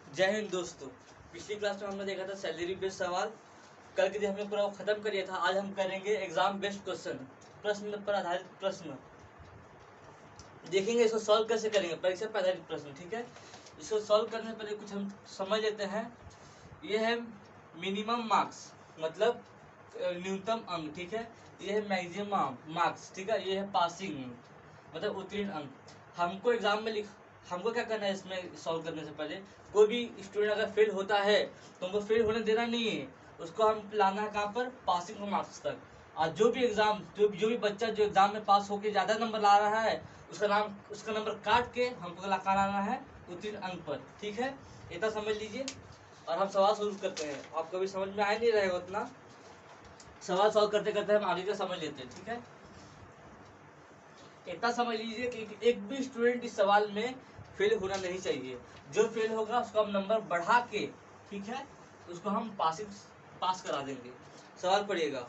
जय हिंद दोस्तों। पिछली क्लास में हमने देखा था सैलरी बेस्ड सवाल। कल के दिन हमने पूरा खत्म कर लिया था। आज हम करेंगे एग्जाम बेस्ड क्वेश्चन, प्रश्न पर आधारित प्रश्न देखेंगे। इसको सॉल्व कैसे करेंगे, परीक्षा पर आधारित प्रश्न। ठीक है, इसको सॉल्व करने से पहले कुछ हम समझ लेते हैं। ये है मिनिमम मार्क्स, मतलब न्यूनतम अंक। ठीक है, ये है मैक्सिमम मार्क्स। ठीक है, ये है पासिंग मतलब उत्तीर्ण अंक। हमको एग्जाम में हमको क्या करना है इसमें सॉल्व करने से पहले, कोई भी स्टूडेंट अगर फेल होता है तो हमको फेल होने देना नहीं है, उसको हम लाना है कहाँ पर, पासिंग मार्क्स तक। और जो भी बच्चा जो एग्जाम में पास होकर ज्यादा नंबर ला रहा है उसका नंबर काट के हमको लाना है उत्तीर्ण अंक पर। ठीक है, इतना समझ लीजिए और हम सवाल शुरू करते हैं। आपको भी समझ में आ नहीं रहेगा उतना, सवाल सॉल्व करते करते हम आगे का समझ लेते हैं। ठीक है, इतना समझ लीजिए कि एक भी स्टूडेंट इस सवाल में फेल होना नहीं चाहिए। जो फेल होगा उसको हम नंबर बढ़ा के, ठीक है, उसको हम पास करा देंगे। सवाल पढ़िएगा।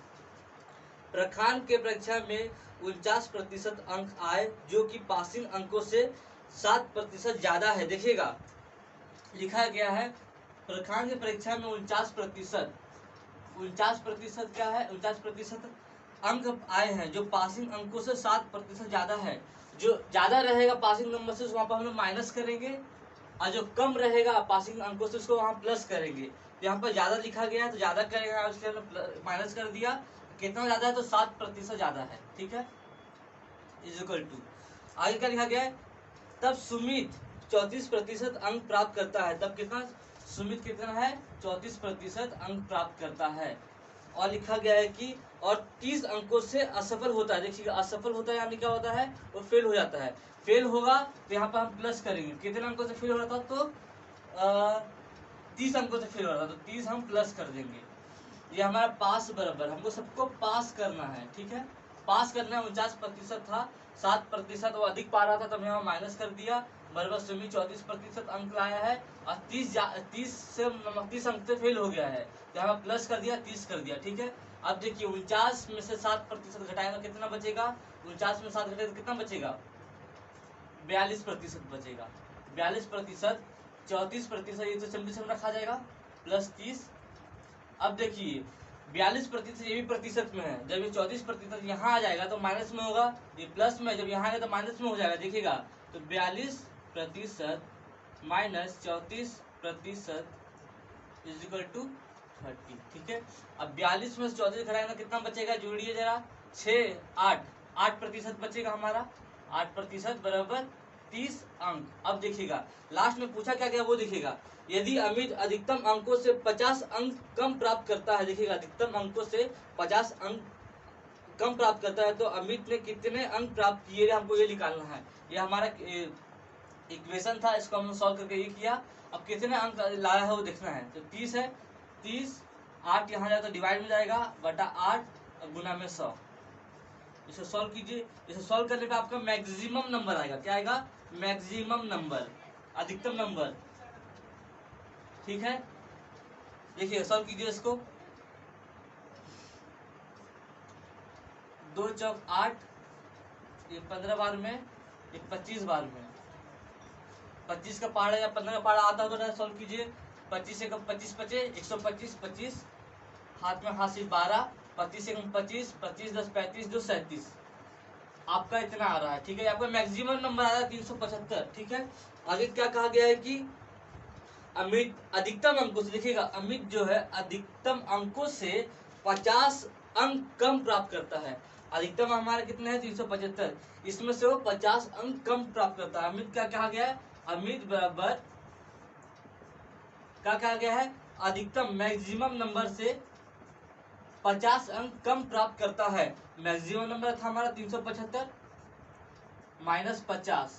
प्रखंड के परीक्षा में 49% अंक आए, जो कि पासिंग अंकों से 7% ज्यादा है। देखिएगा लिखा गया है प्रखंड की परीक्षा में 49%। 49% क्या है, 49% अंक आए हैं, जो पासिंग अंकों से 7% ज्यादा है। जो ज्यादा रहेगा पासिंग नंबर से वहां पर हम लोग माइनस करेंगे, और जो कम रहेगा पासिंग अंकों से उसको वहां प्लस करेंगे। यहाँ पर ज्यादा लिखा गया है तो ज्यादा करेगा, उसके माइनस कर दिया। कितना ज्यादा है तो 7% ज्यादा है। ठीक है, इज इक्वल टू, आगे क्या लिखा गया है, तब सुमित 34% अंक प्राप्त करता है। तब कितना, सुमित कितना है, 34% अंक प्राप्त करता है। और लिखा गया है कि और 30 अंकों से असफल होता है। देखिए असफल होता है यानी क्या होता है, वो फेल हो जाता है। फेल होगा तो यहाँ पर हम प्लस करेंगे। कितने अंकों से फेल हो रहा था, तो 30 अंकों से फेल हो रहा था, तो 30 हम प्लस कर देंगे। ये हमारा पास बराबर, हमको सबको पास करना है। ठीक है, पास करना है। 49% था, 7% वो अधिक पा रहा था, तब यहाँ माइनस कर दिया। बराबर सुमी 34% अंक लाया है, और 30 अंक से फेल हो गया है, तो यहाँ प्लस कर दिया, 30 कर दिया। ठीक है, अब देखिए 49 में से 7% घटाएगा, कितना बचेगा, 49 में 7 घटेगा कितना बचेगा, 42% बचेगा। 42%, 34%, ये तो चंडी से रखा जाएगा, प्लस 30। अब देखिए 42% ये भी प्रतिशत में है। जब ये 34% यहाँ आ जाएगा तो माइनस में होगा, ये प्लस में, जब यहाँ आएगा तो माइनस में हो जाएगा। देखिएगा तो 42% माइनस 34% इज इक्वल टू 30। ठीक है, अब 42 में से 34 घटाएंगे कितना बचेगा, जोड़िए जरा, 6 8% बचेगा हमारा। 8% बराबर 30 अंक। अब देखिएगा लास्ट में पूछा क्या गया वो देखिएगा, यदि अमित अधिकतम अंकों से 50 अंक कम प्राप्त करता है। देखिएगा अधिकतम अंकों से 50 अंक कम प्राप्त करता है तो अमित ने कितने अंक प्राप्त किए, हमको ये निकालना है। ये हमारा इक्वेशन था, इसको हमने सॉल्व करके ये किया। अब कितने अंक लाया है वो देखना है। तो 30 है, 30 8 यहाँ जाए तो डिवाइड में जाएगा, बटा 8 गुना में 100। इसे सॉल्व कीजिए। इसे सॉल्व करने पे आपका मैक्सिमम नंबर आएगा। क्या आएगा, मैक्सिमम नंबर, अधिकतम नंबर। ठीक है, देखिए सॉल्व कीजिए इसको। 2 चौक 8, ये 15 बार में, ये 25 बार में। 25 का पहाड़ा या 15 का पहाड़ा आता हो तो सॉल्व कीजिए। 25 से कम 25 बचे, 125, 25 हाथ में हाथ से 12, 25 से कम 25, 25 10 35 जो 37 आपका इतना आ रहा है। ठीक है, आपका मैक्सिमम नंबर आ रहा है 375। ठीक है, आगे क्या कहा गया है कि अमित अधिकतम अंकों से, देखिएगा अमित जो है अधिकतम अंकों से 50 अंक कम प्राप्त करता है। अधिकतम हमारा कितना है, 375, इसमें से वो 50 अंक कम प्राप्त करता है। अमित क्या कहा गया है, अमित बराबर क्या कहा गया है, अधिकतम मैक्सिमम नंबर से 50 अंक कम प्राप्त करता है। मैक्सिमम नंबर था हमारा 375 माइनस 50,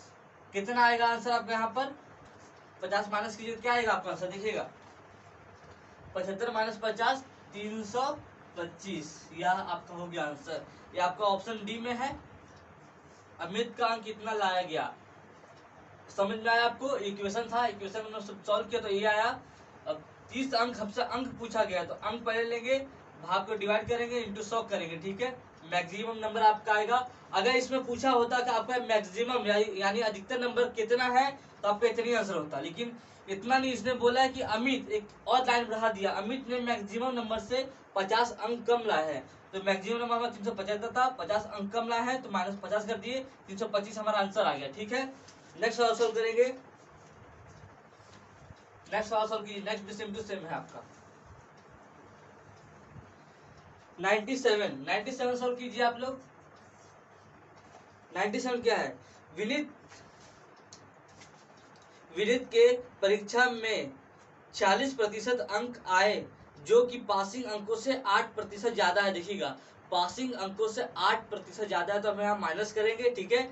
कितना आएगा आंसर आपका यहाँ पर, 50 माइनस कीजिए क्या आएगा आपका आंसर, देखिएगा 75 माइनस 50 325, यह आपका हो गया आंसर। यह आपका ऑप्शन डी में है। अमित का अंक कितना लाया गया, समझ में आया आपको। इक्वेशन था, इक्वेशन में सॉल्व किया तो ये आया। अब 30 अंक हमसे अंक पूछा गया तो अंक पहले लेंगे, भाग को डिवाइड करेंगे, इंटू 100 करेंगे। ठीक है, मैक्सिमम नंबर आपका आएगा। अगर इसमें पूछा होता कि आपका मैक्सिमम यानी अधिकतर नंबर कितना है तो आपका इतना ही आंसर होता, लेकिन इतना नहीं, इसने बोला है कि अमित, एक और लाइन बढ़ा दिया, अमित ने मैक्सिमम नंबर से 50 अंक कम लाए हैं। तो मैक्सिमम नंबर हमारा 375 था, 50 अंक कम लाए हैं तो -50 कर दिए, 325 हमारा आंसर आ गया। ठीक है, नेक्स्ट सवाल सोल्व करेंगे। नेक्स्ट सवाल सोल्व कीजिए, नेक्स्ट भी सेम टू सेम है आपका 97 सोल्व कीजिए आप लोग। 97 क्या है? विनीत के परीक्षा में 40% अंक आए जो कि पासिंग अंकों से 8% ज्यादा है। देखिएगा, पासिंग अंकों से 8% ज्यादा है तो हम यहाँ माइनस करेंगे। ठीक है,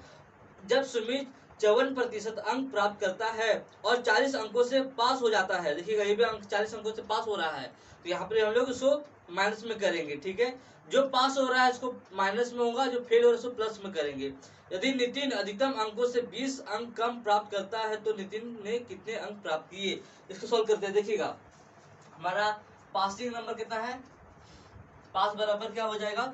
जब सुमित 54% अंक प्राप्त करता है और 40 अंकों से पास हो जाता है, देखिएगा ये भी अंक 40 अंकों से पास हो रहा है, तो यहाँ पर हम लोग इसको माइनस में करेंगे। ठीक है, जो पास हो रहा है इसको माइनस में होगा, जो फेल हो रहा है इसको प्लस में करेंगे। यदि नितिन अधिकतम अंकों से 20 अंक कम प्राप्त करता है तो नितिन ने कितने अंक प्राप्त किए? इसको सॉल्व करते हैं। देखिएगा, हमारा पासिंग नंबर कितना है? पास बराबर क्या हो जाएगा?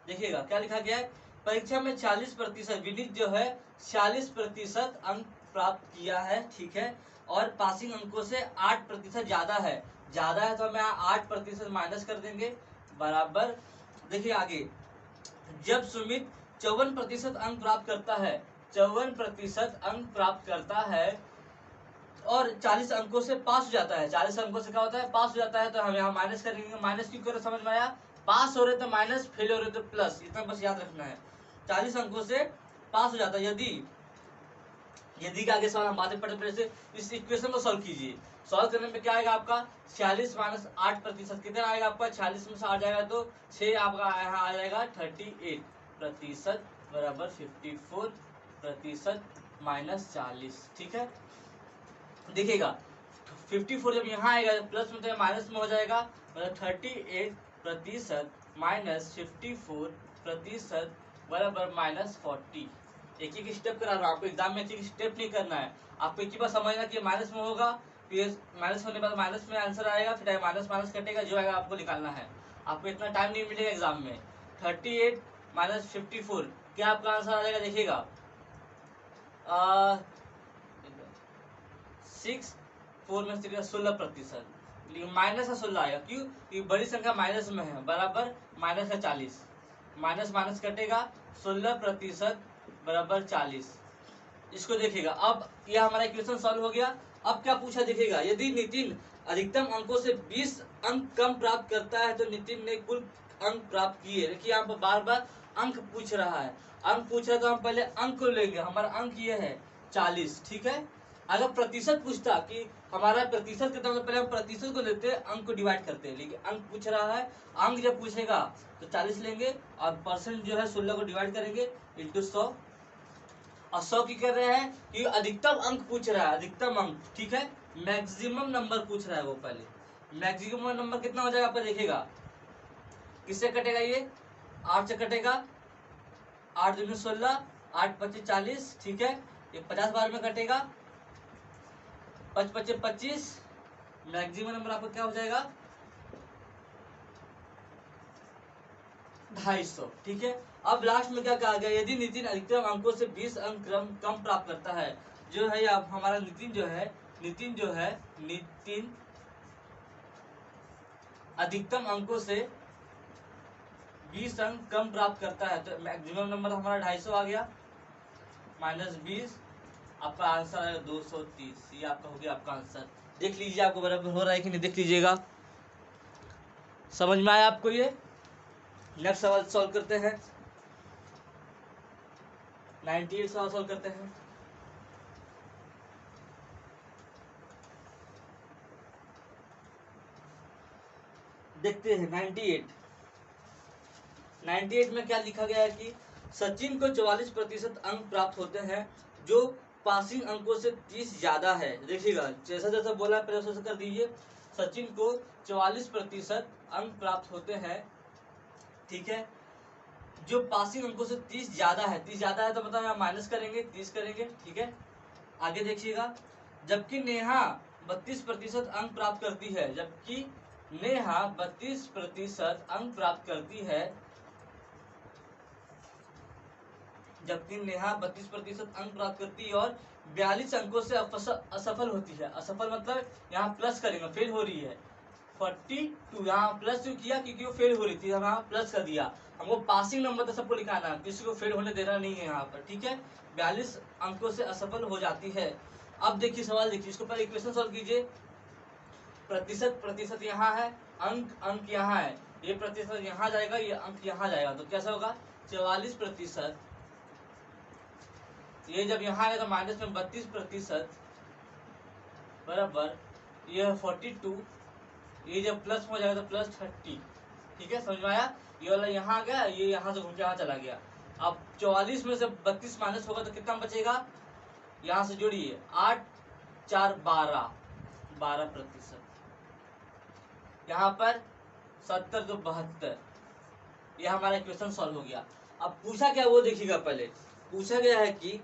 देखिएगा क्या लिखा गया है, परीक्षा में 40% विनीत जो है 40% अंक प्राप्त किया है। ठीक है, और पासिंग अंकों से 8% ज्यादा है। ज्यादा है तो हम यहाँ 8% माइनस कर देंगे, बराबर। देखिए आगे, जब सुमित 54% अंक प्राप्त करता है, 54% अंक प्राप्त करता है और 40 अंकों से पास हो जाता है, 40 अंकों से क्या होता है? पास हो जाता है, तो हम यहाँ माइनस करेंगे। माइनस क्यों करें, समझ में आया? पास हो रहे तो माइनस, फेल हो रहे तो प्लस, इतना बस याद रखना है। 40 अंकों से पास हो जाता है। यदि के आगे सवाल हम बातें पढ़ते पहले से इस इक्वेशन को सॉल्व कीजिए। सॉल्व करने में क्या आएगा आपका? 46 माइनस 8% कितना आएगा आपका? 46 में से 8 जाएगा तो 6 आपका यहाँ आ जाएगा 38% बराबर 54% माइनस 40। ठीक है, देखिएगा 54 जब यहाँ आएगा प्लस में तो माइनस में हो जाएगा, मतलब 38% माइनस 54% बराबर -40। एक एक स्टेप करा रहा हूँ आपको, एग्जाम में एक एक स्टेप नहीं करना है आपको, एक ही बार समझना कि माइनस में होगा, फिर माइनस होने के बाद माइनस में आंसर आएगा, फिर माइनस माइनस कटेगा, जो आएगा आपको निकालना है। आपको इतना टाइम नहीं मिलेगा एग्जाम में। 38 माइनस 54 क्या आपका आंसर आ जाएगा? देखिएगा 6 4 में 16%, लेकिन माइनस का 16 आएगा। क्यों? क्योंकि बड़ी संख्या माइनस में है, बराबर माइनस है 40, माइनस माइनस कटेगा, 16% बराबर 40। इसको देखिएगा, अब यह हमारा इक्वेशन सॉल्व हो गया। अब क्या पूछा देखिएगा, यदि नितिन अधिकतम अंकों से 20 अंक कम प्राप्त करता है तो नितिन ने कुल अंक प्राप्त किए। देखिए यहाँ पर बार बार अंक पूछ रहा है, अंक पूछ रहा है तो हम पहले अंक को लेंगे। हमारा अंक ये है 40। ठीक है, अगर प्रतिशत पूछता कि हमारा प्रतिशत कितना, तो पहले हम प्रतिशत को लेते हैं, अंक को डिवाइड करते हैं, लेकिन अंक पूछ रहा है, अंक जब पूछेगा तो 40 लेंगे और परसेंट जो है 16 को डिवाइड करेंगे इंटू 100, और 100 की कर रहे हैं कि अधिकतम अंक पूछ रहा है, अधिकतम अंक। ठीक है, मैक्सिमम नंबर पूछ रहा है वो, पहले मैक्सिमम नंबर कितना हो जाएगा आपका? देखिएगा किससे कटेगा, ये 8 से कटेगा, 8 दूनी 16, 8 25 40। ठीक है, ये 50 बार में कटेगा, 5 25 25, मैक्सिमम नंबर आपका क्या हो जाएगा? 250। ठीक है, अब लास्ट में क्या कहा गया, यदि नितिन अधिकतम अंकों से 20 अंक कम प्राप्त करता है, जो है आप हमारा नितिन अधिकतम अंकों से 20 अंक कम प्राप्त करता है, तो मैक्सिमम नंबर हमारा 250 आ गया, -20, आपका आंसर है 230। ये आपका हो गया आपका आंसर। देख लीजिए आपको बराबर हो रहा है कि नहीं, देख लीजिएगा, समझ में आया आपको ये? नेक्स्ट सवाल सॉल्व करते हैं, 98 सवाल सॉल्व करते हैं। देखते हैं 98 में क्या लिखा गया है कि सचिन को 44% अंक प्राप्त होते हैं जो पासिंग अंकों से 30 ज्यादा है। देखिएगा जैसा जैसा बोला पहले वैसा कर दीजिए। सचिन को 44% अंक प्राप्त होते हैं, ठीक है, जो पासिंग अंकों से 30 ज्यादा है। 30 ज्यादा है तो मतलब यहाँ माइनस करेंगे, 30 करेंगे। ठीक है, आगे देखिएगा, जबकि नेहा 32% अंक प्राप्त करती है, जबकि नेहा 32% अंक प्राप्त करती है, जबकि नेहा 32% अंक प्राप्त करती है और 42 अंकों से असफल होती है। असफल मतलब यहाँ प्लस करेंगे, फेल हो रही है। 42 यहाँ प्लस क्यों किया, क्योंकि वो फेल हो रही थी, हम यहाँ प्लस कर दिया। हमको पासिंग नंबर तो सबको लिखाना है, किसी को फेल होने देना नहीं है यहाँ पर, ठीक है। 42 अंकों से असफल हो जाती है। अब देखिए सवाल देखिए, इसको पहले इक्वेशन सॉल्व कीजिए। प्रतिशत यहाँ है, अंक यहाँ है, ये प्रतिशत यहाँ जाएगा, ये अंक यहाँ जाएगा, तो कैसा होगा 44%। ये जब यहाँ आएगा तो माइनस में 32% बराबर ये 42, ये जब प्लस हो जाएगा तो प्लस 30, ठीक है, समझ में आया। ये वाला यहाँ आ गया, ये यहाँ से घूम के यहाँ चला गया। अब 44 में से 32 माइनस होगा तो कितना बचेगा, यहाँ से जोड़िए 8 4 12%। यहाँ पर 70 तो 72, यह हमारा इक्वेशन सॉल्व हो गया। अब पूछा क्या वो देखिएगा, पहले पूछा गया है कि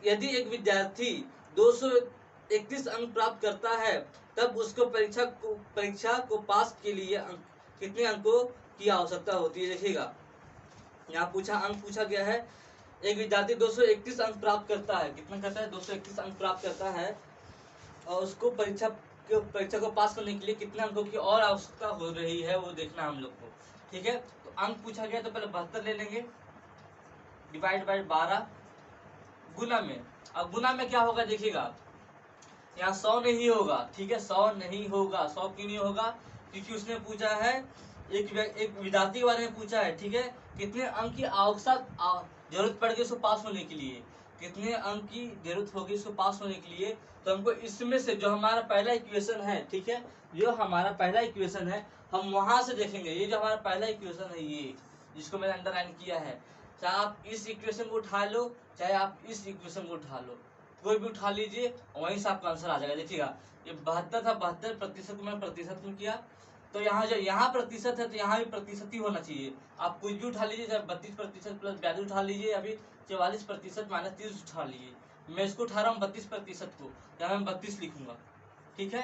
यदि एक विद्यार्थी 231 अंक प्राप्त करता है तब उसको परीक्षा को पास के लिए कितने अंकों की आवश्यकता होती है। देखिएगा यहाँ अंक पूछा गया है, एक विद्यार्थी 231 अंक प्राप्त करता है, कितना करता है 231 अंक प्राप्त करता है, और उसको परीक्षा को पास करने के लिए कितने अंकों की और आवश्यकता हो रही है वो देखना हम लोग को, ठीक है। तो अंक पूछा गया तो पहले 72 ले लेंगे, डिवाइड बाय 12 गुना में। अब गुना में क्या होगा देखिएगा, यहाँ 100 नहीं होगा, ठीक है, 100 नहीं होगा। 100 क्यों नहीं होगा, क्योंकि उसने पूछा है एक विद्यार्थी के बारे में पूछा है, ठीक है, कितने अंक की आवश्यकता जरूरत पड़ेगी उसको पास होने के लिए, कितने अंक की जरूरत होगी इसको पास होने के लिए। तो हमको इसमें से जो हमारा पहला इक्वेशन है, ठीक है, जो हमारा पहला इक्वेशन है हम वहां से देखेंगे। ये जो हमारा पहला इक्वेशन है, ये जिसको मैंने अंडरलाइन किया है, चाहे आप इस इक्वेशन को उठा लो, चाहे आप इस इक्वेशन को उठा लो, कोई भी उठा लीजिए, वहीं से आपका आंसर आ जाएगा। देखिएगा ये 72 था, 72% को मैंने प्रतिशत में किया, तो यहाँ जो यहाँ प्रतिशत है तो यहाँ भी प्रतिशत ही होना चाहिए। आप कुछ भी उठा लीजिए, चाहे 32% प्लस 42 उठा लीजिए, अभी 44% माइनस 30 उठा लीजिए। मैं इसको उठा रहा हूँ 32% को, यहाँ मैं 32 लिखूंगा, ठीक है।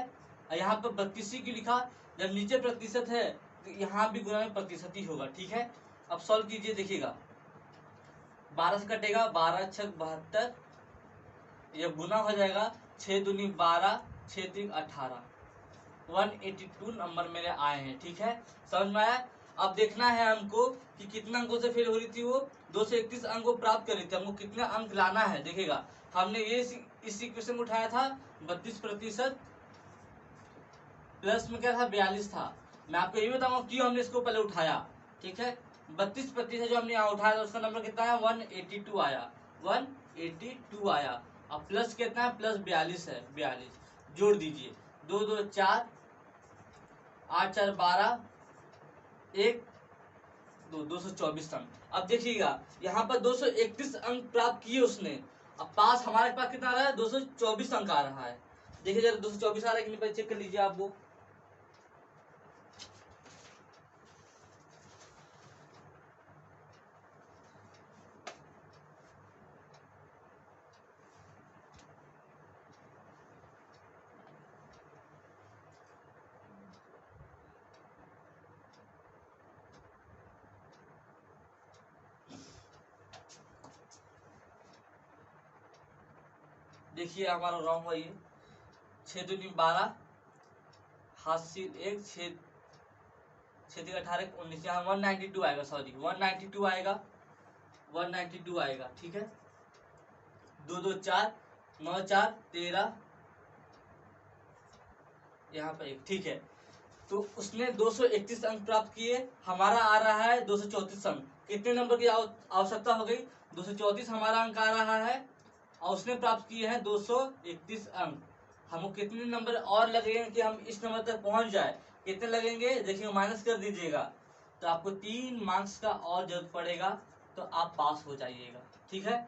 यहाँ पर 32 ही क्यों लिखा, जब नीचे प्रतिशत है तो यहाँ भी गुना में प्रतिशत ही होगा, ठीक है। अब सॉल्व कीजिए, देखिएगा 12 से कटेगा, 12 6 72, ये गुना हो जाएगा 6 दूनी 12 6 3 18, 182 नंबर मेरे आए हैं, ठीक है, समझ में आया। अब देखना है हमको कि कितना अंकों से फेल हो रही थी, वो 231 अंक को प्राप्त कर रही थी, हमको कितने अंक लाना है। देखिएगा हमने ये इस इक्वेशन को उठाया था 32% प्लस में क्या था 42 था। मैं आपको ये बताऊंगा क्यों हमने इसको पहले उठाया, ठीक है। 32% जो हमने यहाँ उठाया था उसका नंबर कितना है 182 आया, 182 आया। अब प्लस कितना है, प्लस 42 है, 42 जोड़ दीजिए, 2 2 4 8 4 12 1 2 224 अंक। अब देखिएगा यहाँ पर 231 अंक प्राप्त किए उसने, अब पास हमारे पास कितना आ रहा है 224 अंक आ रहा है। देखिए जरा 224 आ रहा है कि नहीं, चेक कर लीजिए आप वो। देखिए हमारा रॉन्ग हुआ, ये 6 दूनी 12 हाथ से 1 6 6 18 19, यहाँ 192 आएगा, सॉरी 192 आएगा, 192 आएगा, ठीक है। 2 2 4 9 4 13 यहाँ पर 1, ठीक है। तो उसने 231 अंक प्राप्त किए, हमारा आ रहा है 234 अंक। कितने नंबर की आवश्यकता हो गई, 234 हमारा अंक आ रहा है और उसने प्राप्त किए हैं 231 अंक। हमको कितने नंबर और लगेंगे कि हम इस नंबर तक पहुंच जाए, कितने लगेंगे देखिए, माइनस कर दीजिएगा, तो आपको 3 मार्क्स का और जरूरत पड़ेगा, तो आप पास हो जाइएगा, ठीक है।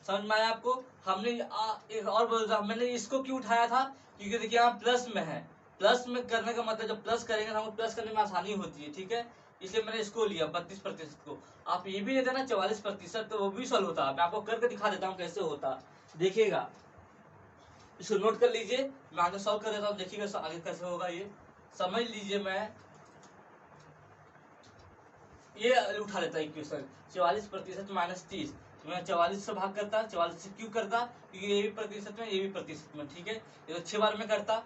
समझ में आया आपको। हमने एक और बोल रहा, मैंने इसको क्यों उठाया था, क्योंकि देखिए यहाँ प्लस में है, प्लस में करने का मतलब जब प्लस करेंगे तो हमको प्लस करने में आसानी होती है, ठीक है, इसलिए मैंने इसको लिया 32% को। आप ये भी लेते ना 44%, तो वो भी सॉल्व होता। मैं आपको करके दिखा देता हूँ कैसे होता, देखिएगा, इसको नोट कर लीजिए, मैं आगे सॉल्व कर देता हूँ, देखिएगा आगे कैसे होगा ये। समझ लीजिए मैं ये उठा लेता इक्वेशन 44% माइनस 30, मैं 44 से भाग करता, 44 से क्यों करता, क्योंकि ये भी प्रतिशत में ये भी प्रतिशत में, ठीक है। ये तो 6 बार में करता,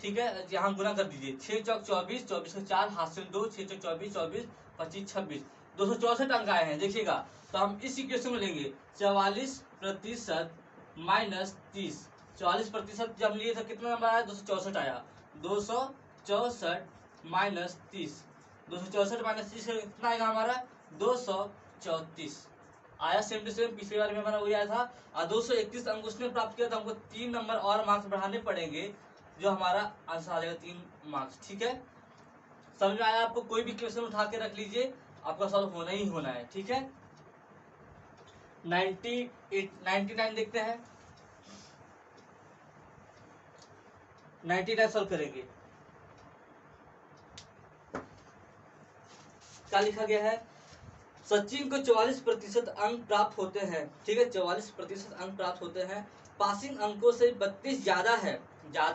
ठीक है। यहाँ गुना कर दीजिए, 6 चौक 24, 24 को 4 हाथ से 2, 6 चौक 24, 24 25 26, 264 अंक आए हैं देखिएगा। तो हम इस इक्वेशन में लेंगे 44% माइनस 30, 44% जब लिए तो कितना नंबर आया, 264 आया, 264 माइनस 30, 264 माइनस 30 कितना आएगा हमारा, 234 आया। सेम टू सेम पिछली बार में हमारा वही आया था। और 231 अंक उसने प्राप्त किया, तो हमको 3 नंबर और मार्क्स बढ़ाने पड़ेंगे, जो हमारा आंसर आ जाएगा 3 मार्क्स, ठीक है। समझ में आया आपको? कोई भी क्वेश्चन उठा के रख लीजिए, आपका सॉल्व होना ही होना है, ठीक है। 99 देखते हैं, 99 सॉल्व करेंगे। क्या लिखा गया है, सचिन को 44% अंक प्राप्त होते हैं, ठीक है। 44% अंक प्राप्त होते हैं, पासिंग अंकों से 32 ज्यादा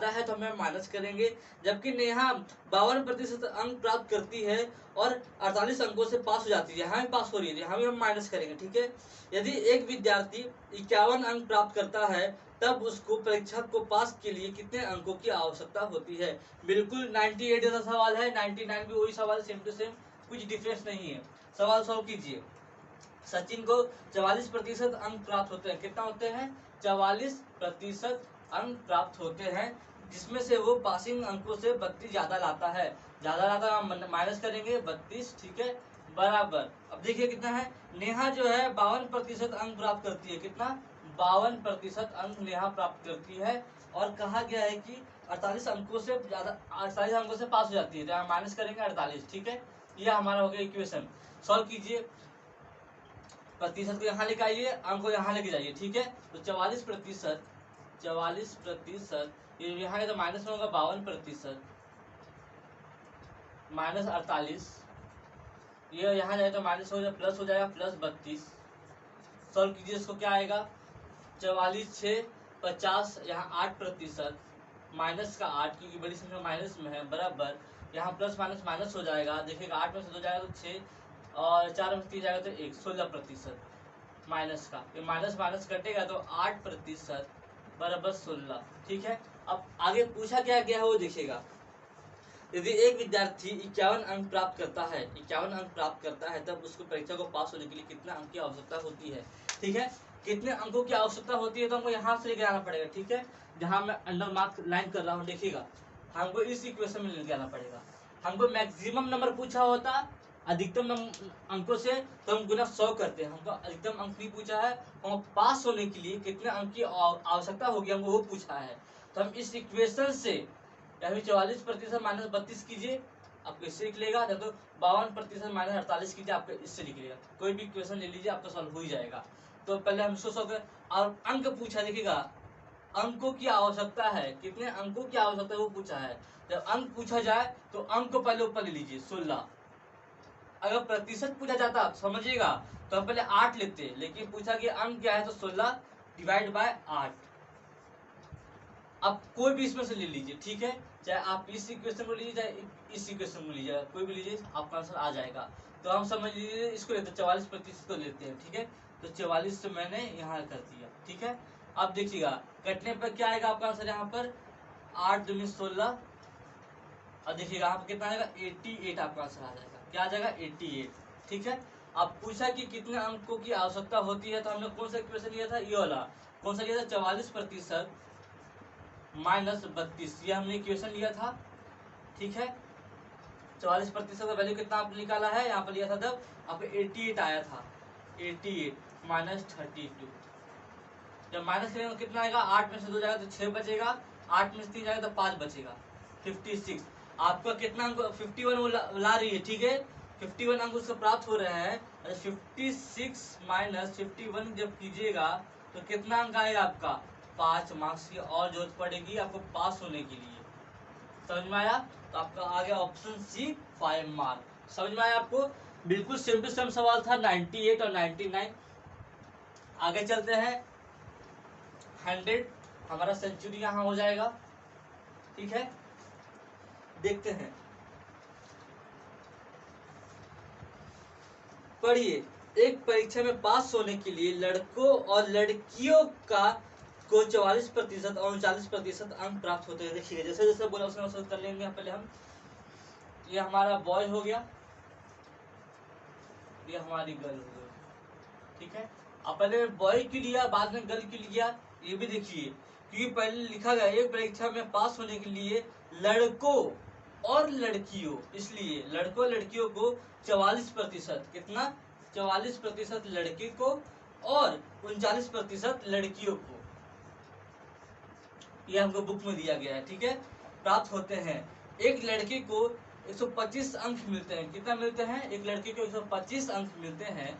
है तो हमें माइनस करेंगे। जबकि नेहा 52% अंक प्राप्त करती है और 48 अंकों से पास हो जाती है, यहाँ भी पास हो रही है, यहाँ भी हम माइनस करेंगे, ठीक है। यदि एक विद्यार्थी 51 अंक प्राप्त करता है, तब उसको परीक्षा को पास के लिए कितने अंकों की आवश्यकता होती है। बिल्कुल 98 जैसा सवाल है, 99 भी वही सवाल, सेम टू सेम, कुछ डिफरेंस नहीं है। सवाल सॉल्व कीजिए। सचिन को 44% अंक प्राप्त होते हैं, कितना होते हैं, 44% अंक प्राप्त होते हैं, जिसमें से वो पासिंग अंकों से 32 ज्यादा लाता है। ज्यादा लाता हम माइनस करेंगे 32, ठीक है, बराबर। अब देखिए कितना है, नेहा जो है 52% अंक प्राप्त करती है, कितना, 52% अंक नेहा प्राप्त करती है। और कहा गया है कि 48 अंकों से ज्यादा, 48 अंकों से पास हो जाती है, तो यहाँ माइनस करेंगे 48, ठीक है। यह हमारा हो गया इक्वेशन। सॉल्व कीजिए, प्रतिशत को यहाँ लेके आइए, अंक को यहाँ लेके जाइए, ठीक है। तो 44%, ये यहाँ है तो माइनस में होगा 52%, माइनस 48, ये यहाँ जाए तो माइनस हो जाए, प्लस हो जाएगा, प्लस 32। सॉल्व कीजिए, इसको क्या आएगा, 44 6 50, यहाँ 8%, माइनस का 8, क्योंकि बड़ी संख्या माइनस में है, बराबर। यहाँ प्लस माइनस माइनस हो जाएगा, देखिएगा 8 में से 2 जाएगा तो 6, और 4 में से 3 जाएगा तो 1, 16% माइनस का, ये माइनस माइनस कटेगा तो 8% बराबर 16, ठीक है। अब आगे पूछा क्या गया है वो देखिएगा। यदि एक विद्यार्थी 51 अंक प्राप्त करता है, 51 अंक प्राप्त करता है, तब उसको परीक्षा को पास होने के लिए कितना अंक की आवश्यकता होती है, ठीक है। कितने अंकों की आवश्यकता होती है, तो हमको यहाँ से लेके आना पड़ेगा, ठीक है। जहाँ मैं अंडर मार्क लाइन कर रहा हूँ, देखिएगा हमको इस इक्वेशन में लेके आना पड़ेगा। हमको मैक्सिमम नंबर पूछा होता अधिकतम अंकों से, तो हम गुना 100 करते हैं। हमको अधिकतम अंक नहीं पूछा है, हम पास होने के लिए कितने अंक की आवश्यकता होगी, हमको वो पूछा है। तो हम इस इक्वेशन से, या फिर 44% माइनस 32 कीजिए, आपको इससे निकलेगा, या तो 52% माइनस 48 कीजिए, आपको इससे निकलेगा। कोई भी इक्वेशन ले लीजिए, आपका सॉल्व हो ही जाएगा। तो पहले हम इसको सॉल्व करें, और अंक पूछा, देखिएगा अंकों की आवश्यकता है, कितने अंकों की आवश्यकता है वो पूछा है। जब अंक पूछा जाए तो अंक को पहले ऊपर ले लीजिए 16। अगर प्रतिशत पूछा जाता समझिएगा तो हम पहले 8 लेते, लेकिन पूछा कि अंक क्या है, तो 16 डिवाइड बाय 8। अब कोई भी इसमें से ले लीजिए, ठीक है, चाहे आप इस इक्वेशन को लीजिए, चाहे इस इक्वेशन को लीजिए, कोई भी लीजिए, आपका आंसर आ जाएगा। तो हम समझ लीजिए इसको लेते 44% को लेते हैं, ठीक है। तो 44 से मैंने यहाँ कर दिया, ठीक है। अब देखिएगा कटने पर क्या आएगा आपका आंसर, यहाँ पर 8 दूनी 16, और देखिएगा यहाँ पर कितना आएगा, 88 आपका आंसर आ जाएगा। क्या आ जाएगा, 88, ठीक है। अब पूछा कि कितने अंकों की आवश्यकता होती है, तो हमने कौन सा इक्वेशन लिया था, ये वाला। कौन सा लिया था, 44% माइनस 32, ये हमने इक्वेशन लिया था, ठीक है। 44% का वैल्यू कितना आपने निकाला है, यहाँ पर लिया था तब आपको 88 आया था, 88 माइनस 32। जब माइनस करेंगे तो कितना आएगा, 8 में से 2 जाएगा तो 6 बचेगा, 8 में से 3 जाएगा तो 5 बचेगा, 56। आपका कितना अंक, 51 ला रही है, ठीक है, 51 अंक उसको प्राप्त हो रहे हैं। 56 माइनस 51 जब कीजिएगा तो कितना अंक आएगा आपका, 5 मार्क्स की और जरूरत पड़ेगी आपको पास होने के लिए। समझ में आया? तो आपका आ गया ऑप्शन सी 5 मार्क। समझ में आया आपको? बिल्कुल सेम टू सेम सवाल था 98 और 99। आगे चलते हैं, 100 हमारा सेंचुरी यहाँ हो जाएगा, ठीक है। देखते हैं, पढ़िए। एक परीक्षा में पास होने के लिए लड़कों और लड़कियों का को 44% और 39% अंक प्राप्त होते हैं। देखिए जैसे जैसे बोला उसमें उसमें कर लेंगे पहले हम। ये हमारा बॉय हो गया, ये हमारी गर्ल हो गई, ठीक है। अब पहले बॉय की लिया, बाद में गर्ल की लिया, ये भी देखिए, क्योंकि पहले लिखा गया एक परीक्षा में पास होने के लिए लड़कों और लड़कियों, इसलिए लड़कों लड़कियों को 44%, कितना 44% लड़के को और 39% लड़कियों को, ये हमको बुक में दिया गया है, ठीक है, प्राप्त होते हैं। एक लड़के को 125 अंक मिलते हैं, कितना मिलते हैं, एक लड़के को 125 अंक मिलते हैं,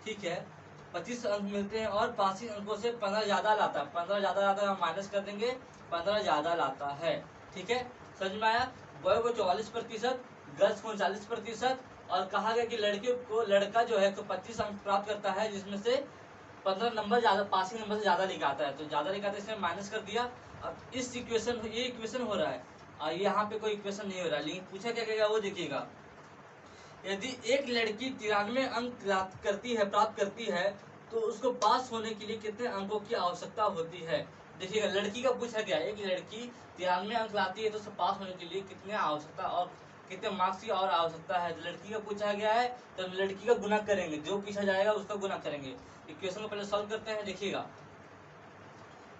ठीक है, 25 अंक मिलते हैं और पासिंग अंकों से 15 ज्यादा लाता है, 15 ज्यादा लाता है, हम माइनस कर देंगे, 15 ज्यादा लाता है, ठीक है। समझ में आया। बॉय को 44%, गर्ल्स को 39%, और कहा गया कि लड़के को, लड़का जो है तो 25 अंक प्राप्त करता है, जिसमें से 15 नंबर ज्यादा, पासिंग नंबर से ज्यादा निकालता है, तो ज्यादा निकालता है इसमें माइनस कर दिया। अब इस इक्वेशन, ये इक्वेशन हो रहा है और यहाँ पे कोई इक्वेशन नहीं हो रहा है, लेकिन पूछा क्या करेगा वो देखिएगा। यदि एक लड़की 93 अंक प्राप्त करती है तो उसको पास होने के लिए कितने अंकों की आवश्यकता होती है। देखिएगा लड़की का पूछा गया है, एक लड़की 93 अंक लाती है तो उसको पास होने के लिए कितने आवश्यकता और कितने मार्क्स की और आवश्यकता है। तो लड़की का पूछा गया है तो लड़की का गुना करेंगे, जो पूछा जाएगा उसका गुना करेंगे। इक्वेशन को पहले सॉल्व करते हैं। देखिएगा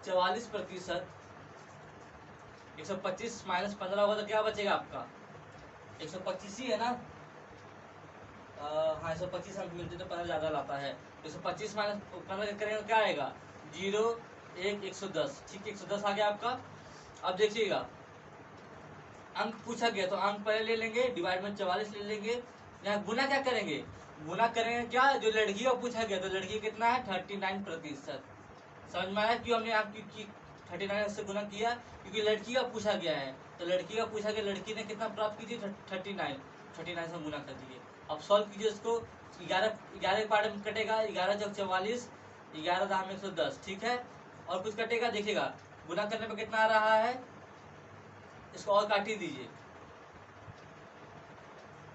44%, 125 माइनस 15 होगा तो क्या बचेगा आपका, 125 ही है ना। हाँ 125 अंक मिलते तो 15 ज्यादा लाता है। 125 माइनस 15 करेंगे क्या आएगा, 0 1 110, ठीक है, 110 आ गया आपका। अब देखिएगा अंक पूछा गया तो अंक पहले ले लेंगे, डिवाइड में 44 ले लेंगे, यहाँ गुना क्या करेंगे, गुना करेंगे क्या, जो लड़की का पूछा गया तो लड़की कितना है 39%। समझ में आया क्यों हमने आपकी 39 से गुना किया, क्योंकि लड़की का पूछा गया है, तो लड़की का पूछा गया, लड़की ने कितना प्राप्त की थी 39 से गुना कर दिए। अब सॉल्व कीजिए इसको, 11 पार्ट में कटेगा, 11 चौक 44, 11 दाम 110, ठीक है, और कुछ कटेगा, देखिएगा गुना करने पे कितना आ रहा है, इसको और काट ही दीजिए,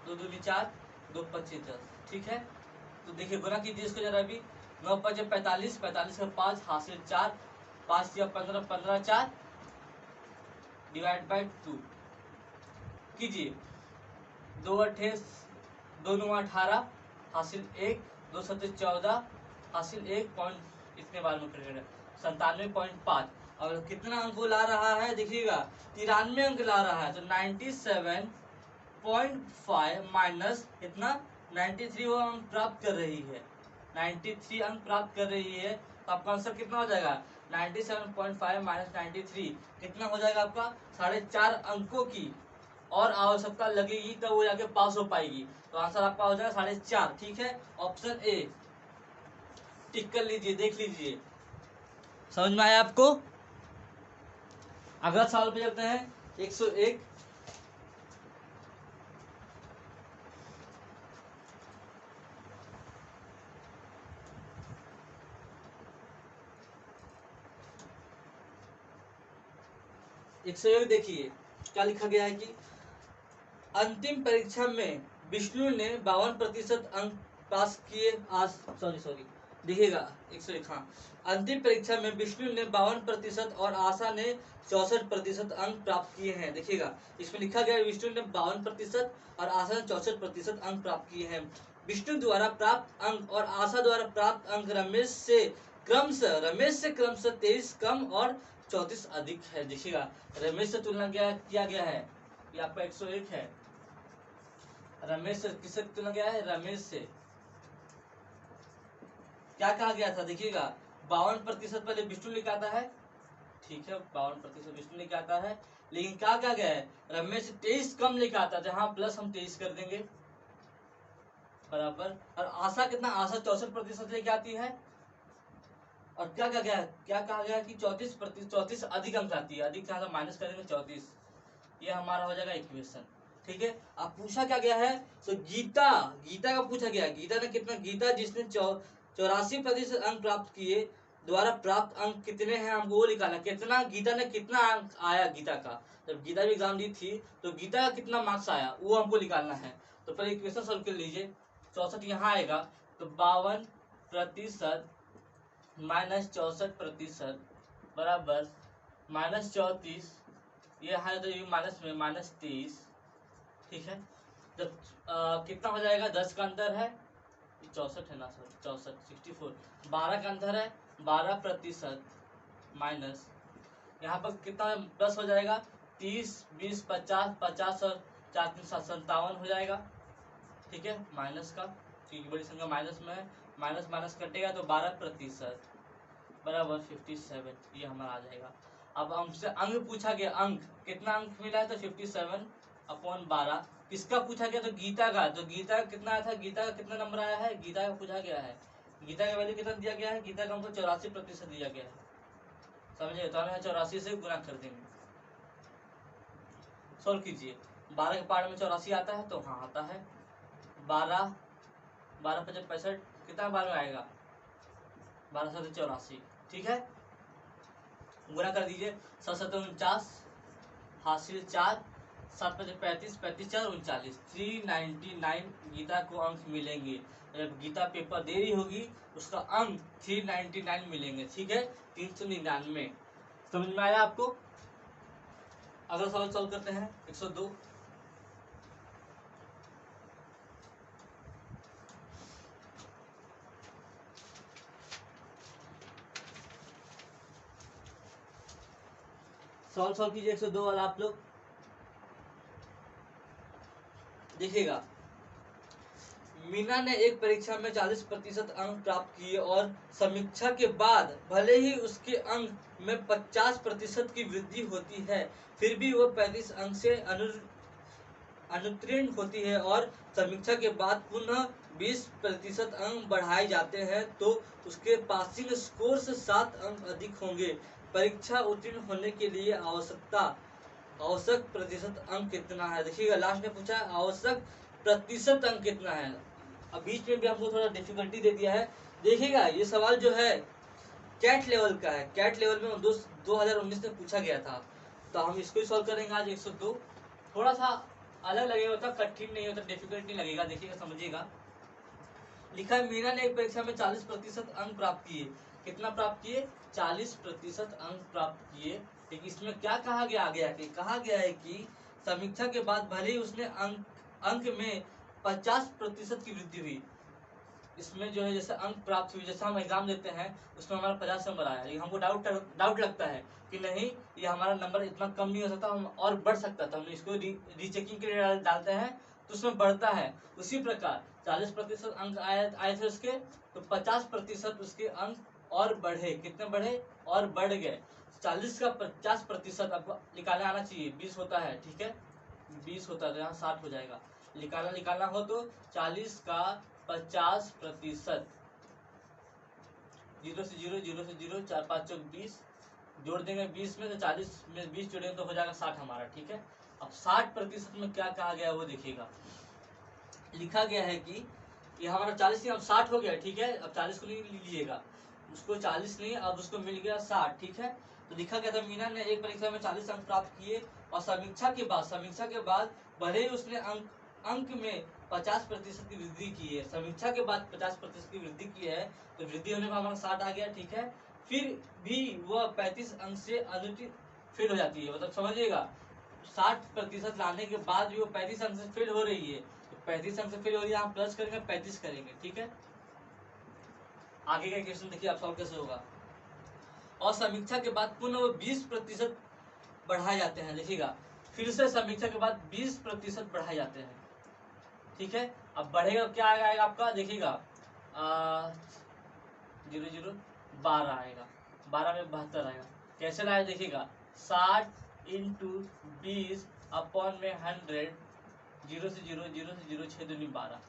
2 दूनी 4, 2 25 10, ठीक है। तो देखिए गुना कीजिए इसको जरा भी, 9 5 45, 45 का 5 हासिल 4, 5 या 15, 15 4 डिवाइड बाई 2 कीजिए, 2 8 2 9 18 हासिल 1, 2 7 14 हासिल 1 पॉइंट, इतने बार में करेगा 97.5। और कितना अंक ला रहा है देखिएगा, 93 अंक ला रहा है, तो 97.5 माइनस इतना 93 वो अंक प्राप्त कर रही है, 93 अंक प्राप्त कर रही है, तो आपका आंसर कितना हो जाएगा, 97.5 माइनस 93 कितना हो जाएगा आपका, 4.5 अंकों की और आवश्यकता लगेगी तब वो जाके पास हो पाएगी। तो आंसर आपका हो जाएगा 4.5, ठीक है, ऑप्शन ए टिक कर लीजिए, देख लीजिए। समझ में आया आपको। अगला सवाल पे चलते हैं, 101। देखिए क्या लिखा गया है कि अंतिम परीक्षा में विष्णु ने 52% अंक पास किए, देखिएगा 101, हाँ, अंतिम परीक्षा में विष्णु ने 52% और आशा ने 64% अंक प्राप्त किए हैं। देखिएगा इसमें लिखा गया है विष्णु ने 52% और आशा ने 64% अंक प्राप्त किए हैं। विष्णु द्वारा प्राप्त अंक और आशा द्वारा प्राप्त अंक रमेश से क्रमशः 23 कम और 34 अधिक है। देखिएगा रमेश से तुलना किया गया है, ये आपका 101 है, रमेश से किससे तुलना गया है, रमेश से। क्या कहा गया था, देखिएगा 52% पहले विष्णु लिखा आता है, ठीक है, 52% विष्णु लिखा आता है, लेकिन क्या कहा गया है, रमेश 23 कम लिखा आता है, जहाँ प्लस हम 23 कर देंगे बराबर। और आशा कितना, आशा 64% लेके आती है, और क्या कहा गया कि 34 अधिक अंक आती है, अधिक से माइनस करेंगे 34, ये हमारा हो जाएगा इक्वेशन, ठीक है। अब पूछा क्या गया है, तो गीता का पूछा गया, गीता ने कितना, गीता जिसने 84% अंक प्राप्त किए द्वारा प्राप्त अंक कितने हैं हमको वो निकालना। कितना गीता ने कितना अंक आया गीता का, जब गीता भी एग्जाम दी थी तो गीता का कितना मार्क्स आया वो हमको निकालना है। तो पहले इक्वेशन सॉल्व कर लीजिए। 64 यहाँ आएगा तो 52% माइनस 64% बराबर -34, ये है तो ये माइनस में -23, ठीक है। जब कितना हो जाएगा, 10 का अंतर है, 64 है ना सर, 64 64, 12 का अंतर है, 12% माइनस यहाँ पर कितना प्लस हो जाएगा, 30 20 50 50 और 4 3 7 57 हो जाएगा, ठीक है। माइनस का क्योंकि बड़ी संख्या माइनस में है, माइनस माइनस कटेगा तो 12% बराबर 57, ये हमारा आ जाएगा। अब हमसे अंक पूछा गया, अंक कितना अंक मिला है तो 57/12। किसका पूछा गया तो गीता का, तो गीता का कितना आया था, गीता का कितना नंबर आया है, गीता का पूछा गया है। गीता का वैल्यू कितना दिया गया है, गीता का हमको 84% दिया गया है, समझे। तो हम 84 से गुना कर देंगे। सोल्व कीजिए। 12 के पार्ट में 84 आता है तो हाँ आता है। 12 12 5 65 कितना बार में आएगा, 12 7 84, ठीक है। गुना कर दीजिए। 7 7 49 हासिल 4, 7 5 35 35 4 39, 399 गीता को अंक मिलेंगे। जब गीता पेपर दे रही होगी उसका अंक 399 मिलेंगे, ठीक है। 399 समझ में आया आपको। अगला सवाल सॉल्व करते हैं। 102 सॉल्व कीजिए। 102 वाला आप लोग देखिएगा। मीना ने एक परीक्षा में 40% अंक प्राप्त किए और समीक्षा के बाद भले ही उसके अंक में 50% की वृद्धि होती है, फिर भी वह 35 अंक से अनुत्तीर्ण होती है और समीक्षा के बाद पुनः 20% अंक बढ़ाए जाते हैं तो उसके पासिंग स्कोर से 7 अंक अधिक होंगे। परीक्षा उत्तीर्ण होने के लिए आवश्यक प्रतिशत अंक कितना है। देखिएगा लास्ट में पूछा है आवश्यक प्रतिशत अंक कितना है। अब बीच में भी हमको थोड़ा डिफिकल्टी दे दिया है। देखिएगा ये सवाल जो है कैट लेवल का है, कैट लेवल में 2019 में पूछा गया था, तो हम इसको ही सॉल्व करेंगे आज। 102 थोड़ा सा अलग लगेगा, होता कठिन नहीं होता, डिफिकल्ट नहीं लगेगा। देखिएगा समझिएगा। लिखा है मीना ने एक परीक्षा में 40% अंक प्राप्त किए। कितना प्राप्त किए, 40% अंक प्राप्त किए। लेकिन इसमें क्या कहा गया, आगे आके कहा गया है कि समीक्षा के बाद भले ही उसने अंक में 50% की वृद्धि हुई। इसमें जो है जैसे अंक प्राप्त हुई, जैसे हम एग्जाम देते हैं उसमें हमारा 50 नंबर आया, लेकिन हमको डाउट लगता है कि नहीं ये हमारा नंबर इतना कम नहीं हो सकता, हम और बढ़ सकता था, हम इसको रीचेकिंग के लिए डालते हैं तो उसमें बढ़ता है। उसी प्रकार 40% अंक आए थे उसके, तो 50% उसके अंक और बढ़े। कितने बढ़े, और बढ़ गए। 40 का 50% आपको निकालना आना चाहिए। 20 होता है, ठीक है, 20 होता है तो यहाँ 60 हो जाएगा। निकालना हो तो 40 का 50%, 0 से 0 0 से 0 4 5 चौक 20 जोड़ देंगे 20 में, तो 40 में 20 जोड़ेंगे तो हो जाएगा 60 हमारा, ठीक है। अब 60% में क्या कहा गया वो देखिएगा। लिखा गया है कि ये हमारा 40 नहीं अब 60 हो गया, ठीक है। अब 40 को नहीं लीजिएगा, उसको 40 नहीं, अब उसको मिल गया 60, ठीक है। तो लिखा गया था मीना ने एक परीक्षा में 40 अंक प्राप्त किए और समीक्षा के बाद भले ही उसने अंक में 50% की वृद्धि की है, समीक्षा के बाद 50% की वृद्धि की है, तो वृद्धि होने पर हमारा 60 आ गया, ठीक है। फिर भी वह 35 अंक से अनुचित फेल हो जाती है, मतलब समझिएगा 60% लाने के बाद भी वो 35 अंक से फेल हो रही है, तो 35 अंक से फेल हो रही है, हम प्लस करेंगे 35 करेंगे, ठीक है। आगे का क्वेश्चन देखिए आप सॉल्व कैसे होगा। और समीक्षा के बाद पुनः वो 20% बढ़ाए जाते हैं। देखिएगा फिर से समीक्षा के बाद 20% बढ़ाए जाते हैं, ठीक है। अब बढ़ेगा क्या आएगा आपका, देखिएगा 0 0 12 आएगा, 12 में 72 आएगा। कैसे लाए देखिएगा, 60 इंटू 20 अपॉन में 100, 0 से 0 0 से 0 6 दूनी 12।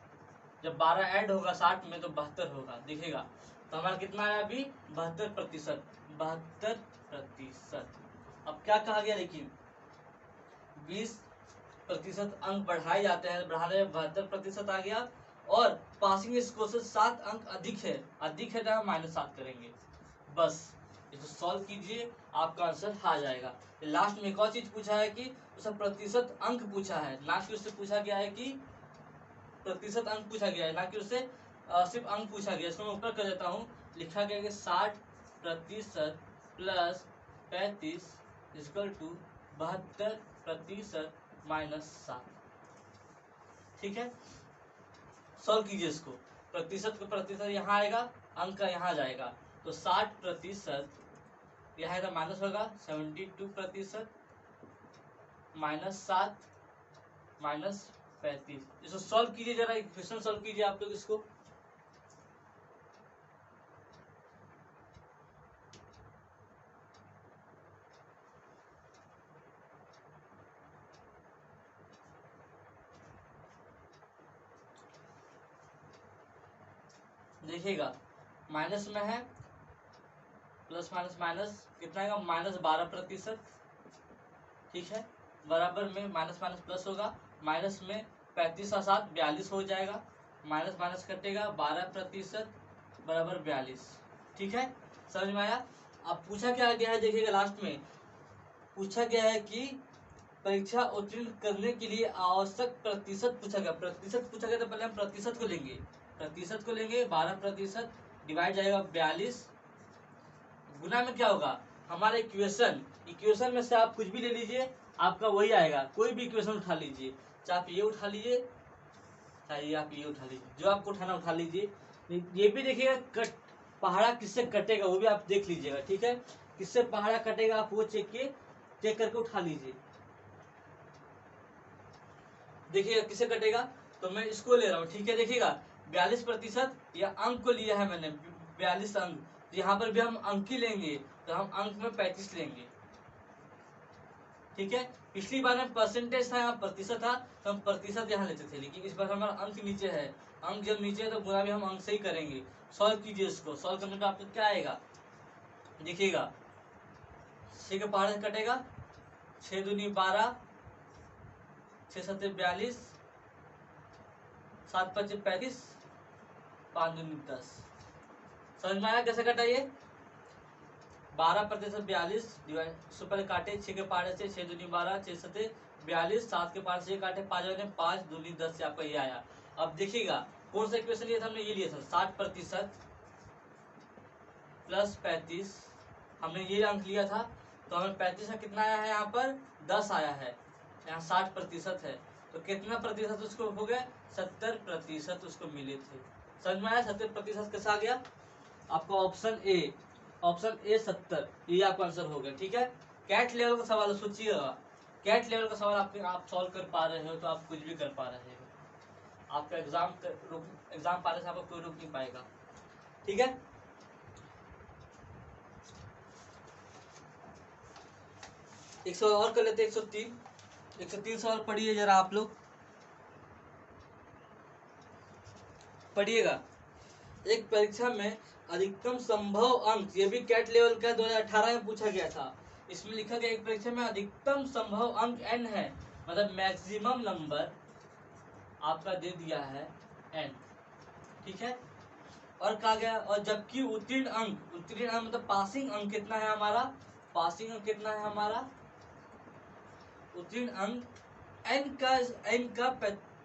जब 12 ऐड होगा 60 में तो 72 होगा, देखिएगा। तो हमारा कितना आया अभी, 72%, 72%। अब क्या कहा गया, देखिए 20% अंक बढ़ाए जाते हैं, बढ़ाने में 72% आ गया और पासिंग स्कोर से 7 अंक अधिक है तो हम -7 करेंगे। बस इसको सॉल्व कीजिए, आपका आंसर आ जाएगा। लास्ट में एक और चीज पूछा है कि उसका प्रतिशत अंक पूछा है, ना कि उससे पूछा गया है कि प्रतिशत अंक पूछा गया है, ना कि उससे सिर्फ अंक पूछा गया है। इसको मैं ऊपर कर देता हूँ, लिखा गया कि 60% प्लस 35 इक्वल टू 72% माइनस 7। ठीक है, सॉल्व कीजिए इसको। प्रतिशत का प्रतिशत यहाँ आएगा, अंक का यहाँ जाएगा, तो 60% यहाँ आएगा माइनस होगा 72% माइनस 7 माइनस 35। इसको सॉल्व कीजिए, जरा इक्वेशन सॉल्व कीजिए आप लोग इसको। देखिएगा माइनस में है, प्लस माइनस माइनस कितना आएगा, -12%। ठीक है, बराबर में माइनस माइनस प्लस होगा, माइनस में 35 और 7 42 हो जाएगा, माइनस माइनस कटेगा 12% बराबर 42। ठीक है, समझ में आया। अब पूछा क्या गया है, देखिएगा लास्ट में पूछा गया है कि परीक्षा उत्तीर्ण करने के लिए आवश्यक प्रतिशत पूछा गया। प्रतिशत पूछा गया तो पहले हम प्रतिशत को लेंगे, प्रतिशत को लेंगे 12% डिवाइड जाएगा 42, गुना में क्या होगा हमारा इक्वेशन, इक्वेशन में से आप कुछ भी ले लीजिए, आपका वही आएगा। कोई भी इक्वेशन उठा लीजिए, चाहे आप ये उठा लीजिए, चाहे आप ये उठा लीजिए, जो आपको उठाना उठा लीजिए। ये भी देखिएगा कट पहाड़ा किससे कटेगा वो भी आप देख लीजिएगा। ठीक है, किससे पहाड़ा कटेगा आप वो चेक करके उठा लीजिए। देखिएगा किससे कटेगा, तो मैं इसको ले रहा हूँ। ठीक है, देखिएगा 42% या अंक को लिया है मैंने, 42 अंक, तो यहाँ पर भी हम अंक ही लेंगे, तो हम अंक में 35 लेंगे। ठीक है, पिछली बार में परसेंटेज था, यहाँ प्रतिशत था, तो हम प्रतिशत यहाँ लेते थे, लेकिन इस बार हमारा अंक नीचे है। अंक जब नीचे है तो गुना भी हम अंक से ही करेंगे। सॉल्व कीजिए इसको, सॉल्व करने पर आपको क्या आएगा, देखिएगा 6 के पहाड़ से कटेगा, 6 दूनी 12, 6 सत्ते 42, 7 पच्चे 35, 5 दूनी 10। समझ में आया कैसे कटा ये, 12% 42 डिवाइड, सुपर काटे 6 के पहाड़े से, 6 दूनी 12, 6 सत्ते 42, 7 के पहाड़े से काटे 5 दूनी 10 से आपका ये आया। अब देखिएगा कौन सा इक्वेशन लिया था हमने, ये लिया था 60% प्लस 35, हमने ये अंक लिया था, तो हमें 35 का कितना आया है, यहाँ पर 10 आया है, यहाँ 60% है, तो कितना प्रतिशत उसको हो गया, 70% उसको मिले थे। समझ में आया, 70% कैसा आ गया आपका ऑप्शन ए, ऑप्शन ए 70, ये आपका आंसर हो गया। ठीक है, कैट लेवल का सवाल सोचिएगा, कैट लेवल का सवाल आप सॉल्व कर पा रहे हो तो आप कुछ भी कर पा रहे हो, आपका एग्जाम पाने से आपको कोई रोक नहीं पाएगा। ठीक है, एक सवाल और कर लेते हैं, 103 सवाल पढ़िए जरा आप लोग, पढ़िएगा। एक परीक्षा में अधिकतम संभव अंक, ये भी कैट लेवल का 2018 में पूछा गया था। इसमें लिखा गया एक परीक्षा में अधिकतम संभव अंक n है, मतलब मैक्सिमम नंबर आपका दे दिया है n। ठीक है, और कहा गया, और जबकि उत्तीर्ण अंक मतलब पासिंग अंक कितना है हमारा, पासिंग अंक कितना है हमारा, उत्तीर्ण अंक n का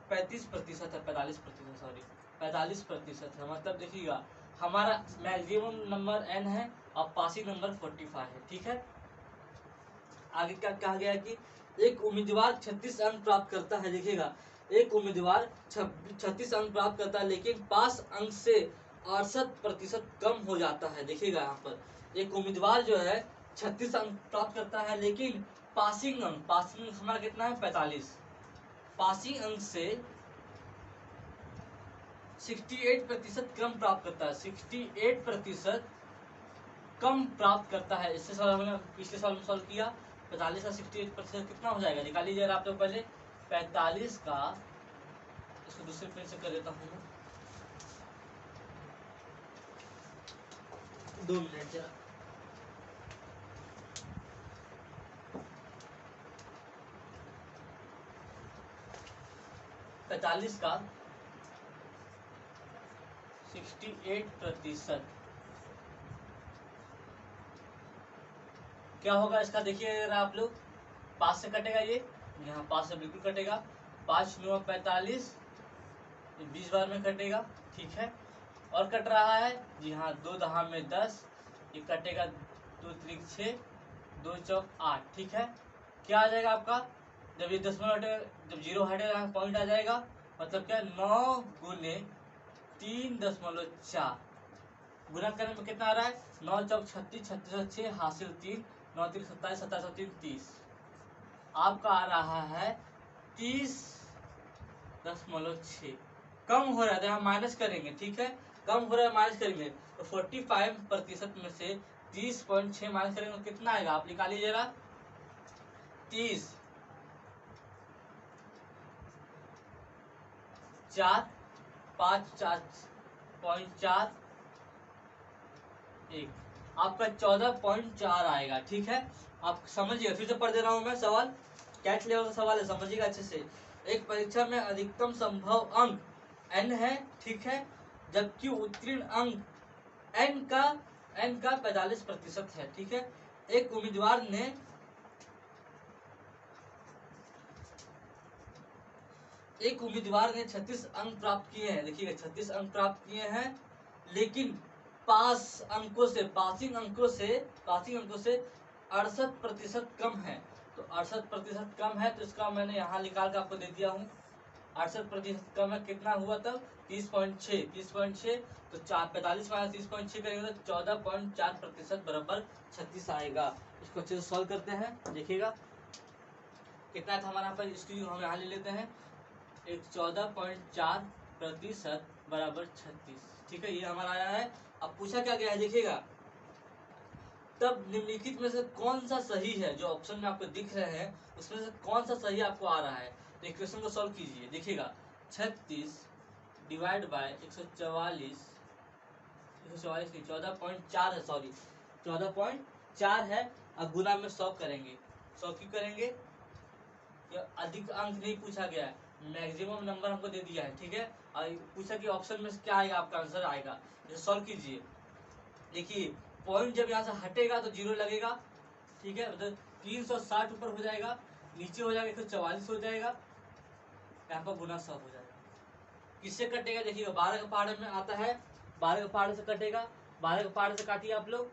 35% है, 45%, सॉरी 45% है। मतलब देखिएगा हमारा मैक्सिमम नंबर n है और पासिंग नंबर 45 है। ठीक है, आगे क्या कहा गया कि एक उम्मीदवार 36 अंक प्राप्त करता है, देखिएगा एक उम्मीदवार 36 अंक प्राप्त करता है, लेकिन पास अंक से 68% कम हो जाता है। देखिएगा यहाँ पर एक उम्मीदवार जो है 36 अंक प्राप्त करता है, लेकिन पासिंग अंक हमारा कितना है 45, पासिंग अंक से 68% कम प्राप्त करता है, 68% कम प्राप्त करता है। इससे सवाल हमने पिछले साल में सॉल्व किया, 45 का 68% कितना हो जाएगा, निकालिए जरा आप लोग पहले। 45 का, इसको दूसरे पेज से कर देता हूँ, 2 मिनट जरा। पैंतालीस का 68% क्या होगा इसका देखिए जरा आप लोग, 5 से कटेगा ये, यहाँ 5 से बिल्कुल कटेगा, 5 9 45, 20 बार में कटेगा, ठीक है। और कट रहा है जी हाँ, 2 दहा में 10, ये कटेगा 2 त्रिक 6, 2 चौक 8, ठीक है। क्या आ जाएगा आपका, जब ये 10 हटेगा, जब 0 हटेगा पॉइंट आ जाएगा, मतलब क्या 9 गुने 3.4, गुना करने में कितना आ रहा है, 9 चौक 36, 36 और 6 हासिल 3, 9 3 27, 27 और 3 30, आपका आ रहा है 30.6। कम हो रहा है, हम माइनस करेंगे, ठीक है, कम हो रहा है माइनस करेंगे, तो 45% में से 30.6 माइनस करेंगे तो कितना आएगा, आप निकालिए जरा, 30 4 5 4.4 1, आपका 14.4 आएगा, ठीक है। आप समझिएगा, फिर से पढ़ दे रहा हूं मैं सवाल, कैट लेवल का सवाल है, समझिएगा अच्छे से। एक परीक्षा में अधिकतम संभव अंक n है, ठीक है, जबकि उत्तीर्ण अंक n का 45% है, ठीक है। एक उम्मीदवार ने 36 अंक प्राप्त किए हैं, देखिएगा 36 अंक प्राप्त किए हैं, लेकिन पासिंग अंकों से 68% कम है। तो 68% कम है, तो इसका मैंने यहाँ निकाल कर आपको दे दिया हूँ। 68% कम है, कितना हुआ तब, 30.6, तो 45 माइनस 30.6 करेंगे तो 14.4% बराबर 36 आएगा। इसको अच्छे से सॉल्व करते हैं, देखिएगा कितना था हमारा पर, इसकी हम यहाँ ले लेते हैं, 14.4% बराबर 36, ठीक है, ये हमारा आया है। अब पूछा क्या गया है, देखिएगा, तब निम्नलिखित में से कौन सा सही है, जो ऑप्शन में आपको दिख रहे हैं उसमें से कौन सा सही आपको आ रहा है, तो इक्वेशन को सॉल्व कीजिए, देखिएगा 36 डिवाइड बाय 144 नहीं 14.4 है, सॉरी 14.4 है, अब गुना में 100 करेंगे, 100 क्यों करेंगे, अधिक अंक नहीं पूछा गया है, मैक्सिमम नंबर हमको दे दिया है, ठीक है। और पूछा कि ऑप्शन में क्या आएगा, आपका आंसर आएगा, इसे सॉल्व कीजिए। देखिए पॉइंट जब यहाँ से हटेगा तो 0 लगेगा, ठीक है, मतलब 360 ऊपर हो जाएगा, नीचे हो जाएगा 144 हो जाएगा, यहाँ पर गुना 100 हो जाएगा। किससे कटेगा, देखिएगा 12 का पहाड़ में आता है, 12 का पहाड़ से कटेगा, 12 का पहाड़ से काटिए आप लोग,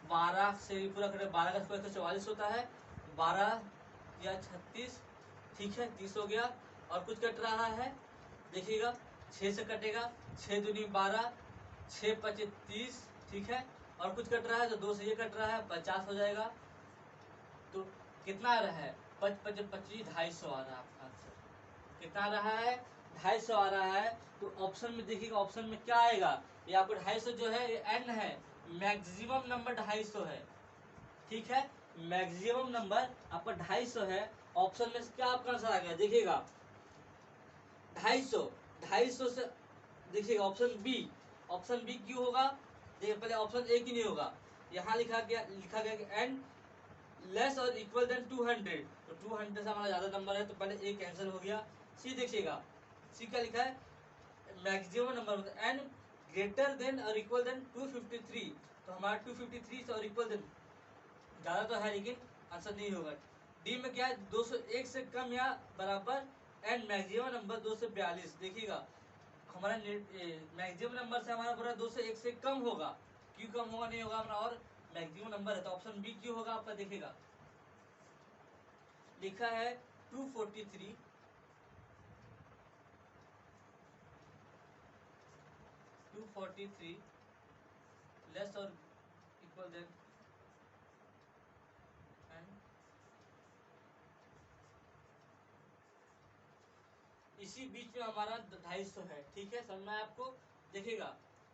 12 से पूरा कटे, 12 का स्क्वायर 144 होता है, 12 या 36, ठीक है, 30 हो गया। और कुछ कट रहा है, देखिएगा 6 से कटेगा, 6 दूनी 12, 6 5 30, ठीक है। और कुछ कट रहा है तो 2 से ये कट रहा है, 50 हो जाएगा। तो कितना आ रहा है, 5 5 25, 250 आ रहा है आपका आंसर, कितना आ रहा है, 250 आ रहा है। तो ऑप्शन में देखिएगा, ऑप्शन में क्या आएगा, ये आपको 250 जो है ये n है, मैक्सिमम नंबर 250 है, ठीक है, मैक्सिमम नंबर आपका 250 है। ऑप्शन में से क्या आपका आंसर आ गया, देखिएगा 250 से, देखिएगा ऑप्शन बी क्यों होगा, देखिए पहले ऑप्शन ए की नहीं होगा, यहाँ लिखा गया कि एन लेस और इक्वल देन 200, तो 200 से हमारा ज्यादा नंबर है, तो पहले ए कैंसिल हो गया। सी देखिएगा, सी क्या लिखा है, maximum number n greater than और इक्वल देन 253, तो हमारा 253 और इक्वल देन ज्यादा तो है लेकिन आंसर नहीं होगा। डी में क्या है, 201 से कम या बराबर एंड मैक्सिमम नंबर 242, देखिएगा हमारा मैक्सिमम नंबर से हमारा पूरा 201 से कम होगा, क्यों कम होगा नहीं होगा हमारा, और मैक्सिमम नंबर है, तो ऑप्शन बी क्यों होगा आपका, देखिएगा लिखा है 243 लेस और इक्वल देन इसी बीच में हमारा 250 है, ठीक है, समझ में आया आपको। देखिएगा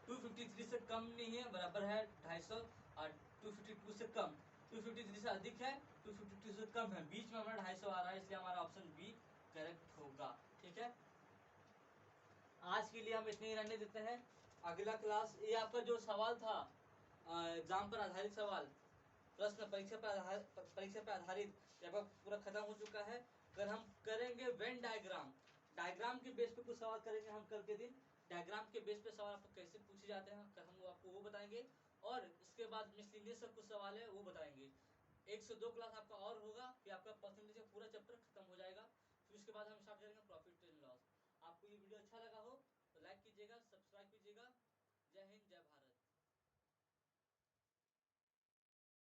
253 से कम नहीं है, बराबर है 250, और 252 से कम, 253 से अधिक है, 252 से कम है, बीच में हमारा 250 आ रहा है, इसलिए हमारा ऑप्शन बी करेक्ट होगा, ठीक है। आज के लिए हम इतने ही रहने देते हैं, अगला क्लास, ये आपका जो सवाल था एग्जाम पर आधारित सवाल, प्रश्न परीक्षा पर आधारित, जब पूरा खत्म हो चुका है। अगर हम करेंगे वेन डायग्राम के बेस पे कुछ सवाल करेंगे हम कल के दिन, डायग्राम के बेस पे सवाल आपको कैसे पूछे जाते हैं हम आपको वो बताएंगे। और इसके बाद मिसलिनियस का कुछ सवाल है वो बताएंगे। 1 से 2 क्लास आपका और होगा, फिर आपका परसेंटेज का पूरा चैप्टर खत्म हो जाएगा। फिर उसके बाद हम स्टार्ट करेंगे प्रॉफिट एंड लॉस। आपको ये वीडियो अच्छा लगा हो तो लाइक कीजिएगा, सब्सक्राइब कीजिएगा